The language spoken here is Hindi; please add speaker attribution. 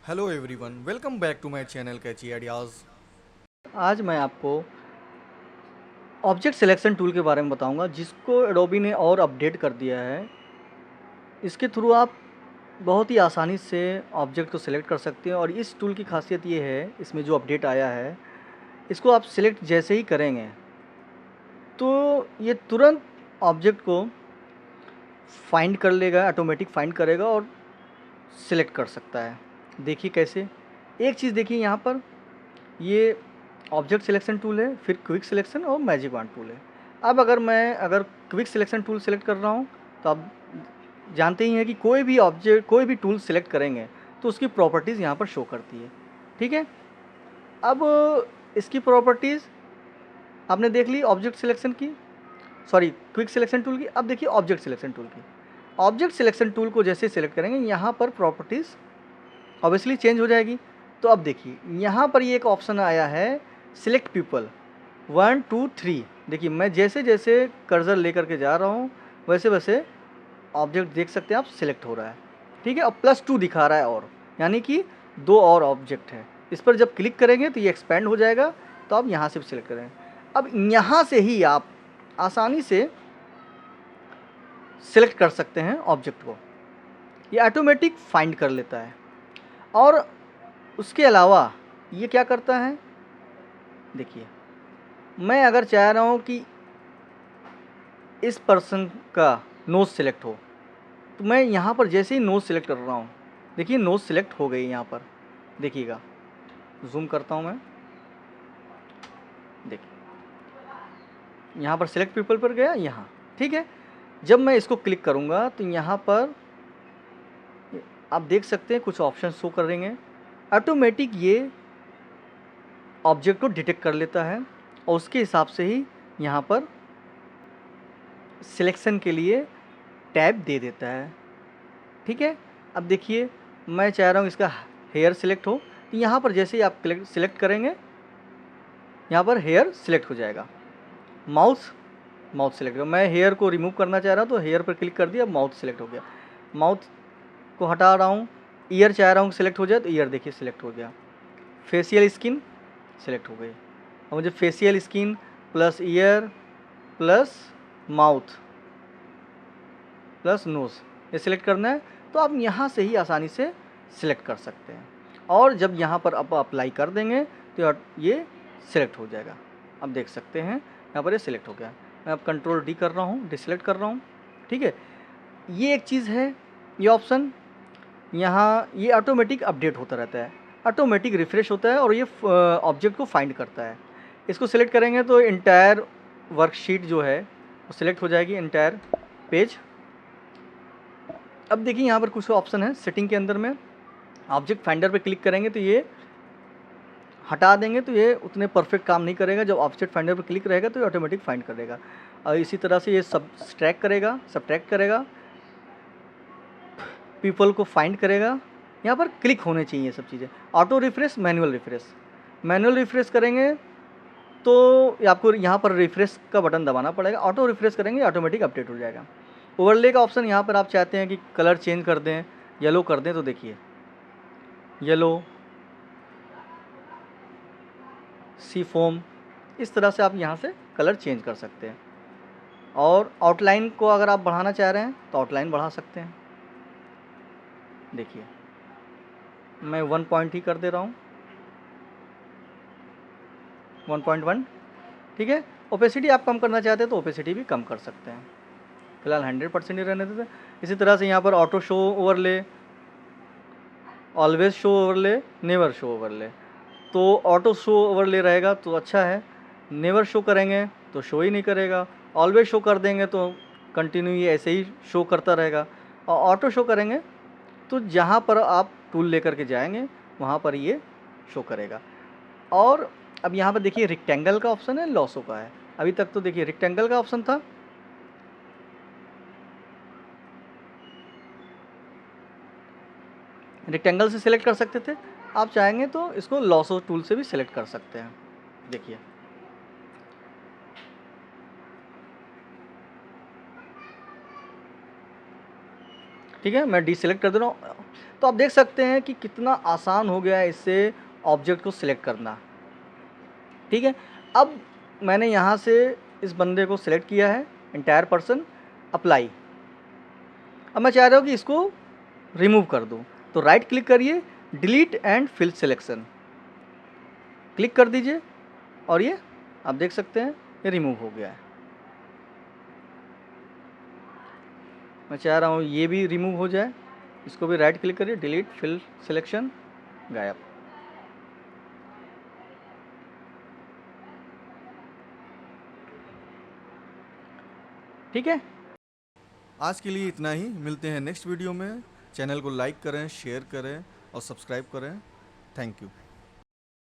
Speaker 1: Hello everyone, welcome back to my channel catchy ideas.
Speaker 2: आज मैं आपको ऑब्जेक्ट सिलेक्शन टूल के बारे में बताऊंगा जिसको एडोबी ने और अपडेट कर दिया है। इसके थ्रू आप बहुत ही आसानी से ऑब्जेक्ट को सिलेक्ट कर सकते हैं और इस टूल की खासियत ये है, इसमें जो अपडेट आया है इसको आप सिलेक्ट जैसे ही करेंगे तो ये तुरंत ऑब्जेक्ट को फाइंड कर लेगा, ऑटोमेटिक फाइंड करेगा और सिलेक्ट कर सकता है। देखिए कैसे। एक चीज़ देखिए यहाँ पर, ये ऑब्जेक्ट सिलेक्शन टूल है, फिर क्विक सिलेक्शन और मैजिक वॉन्ड टूल है। अब अगर क्विक सिलेक्शन टूल सेलेक्ट कर रहा हूँ तो आप जानते ही हैं कि कोई भी टूल सेलेक्ट करेंगे तो उसकी प्रॉपर्टीज़ यहाँ पर शो करती है। ठीक है। अब इसकी प्रॉपर्टीज़ आपने देख ली ऑब्जेक्ट सिलेक्शन की, सॉरी क्विक सिलेक्शन टूल की। अब देखिए ऑब्जेक्ट सिलेक्शन टूल की। ऑब्जेक्ट सिलेक्शन टूल को जैसे सिलेक्ट करेंगे यहाँ पर प्रॉपर्टीज़ ऑब्वियसली चेंज हो जाएगी। तो अब देखिए यहाँ पर ये एक ऑप्शन आया है, सिलेक्ट पीपल 1 2 3। देखिए मैं जैसे जैसे कर्सर लेकर के जा रहा हूँ वैसे वैसे ऑब्जेक्ट देख सकते हैं आप, सिलेक्ट हो रहा है। ठीक है। और +2 दिखा रहा है, और यानी कि 2 और ऑब्जेक्ट है। इस पर जब क्लिक करेंगे तो ये एक्सपेंड हो जाएगा, तो आप यहाँ से भी सिलेक्ट करें। अब यहाँ से ही आप आसानी से सिलेक्ट कर सकते हैं ऑब्जेक्ट को, ये ऑटोमेटिक फाइंड कर लेता है। और उसके अलावा ये क्या करता है, देखिए मैं अगर चाह रहा हूँ कि इस पर्सन का नोज़ सिलेक्ट हो तो मैं यहाँ पर जैसे ही नोज़ सिलेक्ट कर रहा हूँ, देखिए नोज़ सिलेक्ट हो गई यहाँ पर। देखिएगा, जूम करता हूँ मैं, देखिए यहाँ पर सिलेक्ट पीपल पर गया यहाँ। ठीक है। जब मैं इसको क्लिक करूँगा तो यहाँ पर आप देख सकते हैं कुछ ऑप्शन शो करेंगे। ऑटोमेटिक ये ऑब्जेक्ट को डिटेक्ट कर लेता है और उसके हिसाब से ही यहाँ पर सिलेक्शन के लिए टैब दे देता है। ठीक है। अब देखिए मैं चाह रहा हूँ इसका हेयर सिलेक्ट हो, तो यहाँ पर जैसे ही आप सिलेक्ट करेंगे यहाँ पर हेयर सिलेक्ट हो जाएगा। माउथ माउथ सिलेक्ट हो, मैं हेयर को रिमूव करना चाह रहा हूँ तो हेयर पर क्लिक कर दिया, माउथ सिलेक्ट हो गया। माउथ को हटा रहा हूँ, ईयर चाह रहा हूँ सिलेक्ट हो जाए तो ईयर देखिए सिलेक्ट हो गया। फेशियल स्किन सिलेक्ट हो गई। अब मुझे facial skin plus ear plus mouth plus nose ये सिलेक्ट करना है, तो आप यहाँ से ही आसानी से सिलेक्ट कर सकते हैं। और जब यहाँ पर आप अप्लाई कर देंगे तो ये सिलेक्ट हो जाएगा। अब देख सकते हैं यहाँ पर ये सिलेक्ट हो गया। मैं अब कंट्रोल डी कर रहा हूँ, डिसेलेक्ट कर रहा हूँ। ठीक है। ये एक चीज़ है, ये ऑप्शन यहाँ ये ऑटोमेटिक अपडेट होता रहता है, ऑटोमेटिक रिफ़्रेश होता है और ये ऑब्जेक्ट को फाइंड करता है। इसको सिलेक्ट करेंगे तो इंटायर वर्कशीट जो है वो सिलेक्ट हो जाएगी, इंटायर पेज। अब देखिए यहाँ पर कुछ ऑप्शन है सेटिंग के अंदर में, ऑब्जेक्ट फाइंडर पे क्लिक करेंगे तो ये हटा देंगे तो ये उतने परफेक्ट काम नहीं करेगा। जब ऑब्जेक्ट फाइंडर पर क्लिक रहेगा तो ये ऑटोमेटिक फाइंड करेगा। और इसी तरह से ये सब्ट्रैक्ट करेगा, पीपल को फाइंड करेगा। यहाँ पर क्लिक होने चाहिए ये सब चीज़ें। ऑटो रिफ्रेश, मैनुअल रिफ्रेश करेंगे तो आपको यहाँ पर रिफ्रेश का बटन दबाना पड़ेगा। ऑटो रिफ्रेश करेंगे ऑटोमेटिक अपडेट हो जाएगा। ओवरले का ऑप्शन, यहाँ पर आप चाहते हैं कि कलर चेंज कर दें, येलो कर दें, तो देखिए येलो, सी फोम, इस तरह से आप यहाँ से कलर चेंज कर सकते हैं। और आउटलाइन को अगर आप बढ़ाना चाह रहे हैं तो आउटलाइन बढ़ा सकते हैं। देखिए मैं 1 पॉइंट ही कर दे रहा हूँ, 1.1। ठीक है। ओपेसिटी आप कम करना चाहते हैं तो ओपेसिटी भी कम कर सकते हैं, फिलहाल 100% ही रहने देते हैं। इसी तरह से यहाँ पर auto show overlay, always show overlay, never show overlay. तो ऑटो शो ओवरले रहेगा तो अच्छा है, नेवर शो करेंगे तो शो ही नहीं करेगा, ऑलवेज शो कर देंगे तो कंटिन्यू ये ऐसे ही शो करता रहेगा। और ऑटो शो करेंगे तो जहाँ पर आप टूल लेकर के जाएंगे वहाँ पर ये शो करेगा। और अब यहाँ पर देखिए रेक्टेंगल का ऑप्शन है, लॉसो का है। अभी तक तो देखिए रेक्टेंगल का ऑप्शन था, रेक्टेंगल से सिलेक्ट कर सकते थे। आप चाहेंगे तो इसको लॉसो टूल से भी सिलेक्ट कर सकते हैं। देखिए ठीक है, मैं डीसेलेक्ट कर दे रहा हूँ। तो आप देख सकते हैं कि कितना आसान हो गया है इससे ऑब्जेक्ट को सिलेक्ट करना। ठीक है, अब मैंने यहाँ से इस बंदे को सिलेक्ट किया है, एंटायर पर्सन, अप्लाई। अब मैं चाह रहा हूँ कि इसको रिमूव कर दूँ, तो राइट क्लिक करिए, delete and fill selection click कर दीजिए और ये आप देख सकते हैं ये रिमूव हो गया है। मैं चाह रहा हूँ ये भी रिमूव हो जाए, इसको भी राइट क्लिक करिए, डिलीट फिल सिलेक्शन, गायब। ठीक है,
Speaker 1: आज के लिए इतना ही, मिलते हैं नेक्स्ट वीडियो में। चैनल को लाइक करें, शेयर करें और सब्सक्राइब करें। Thank you.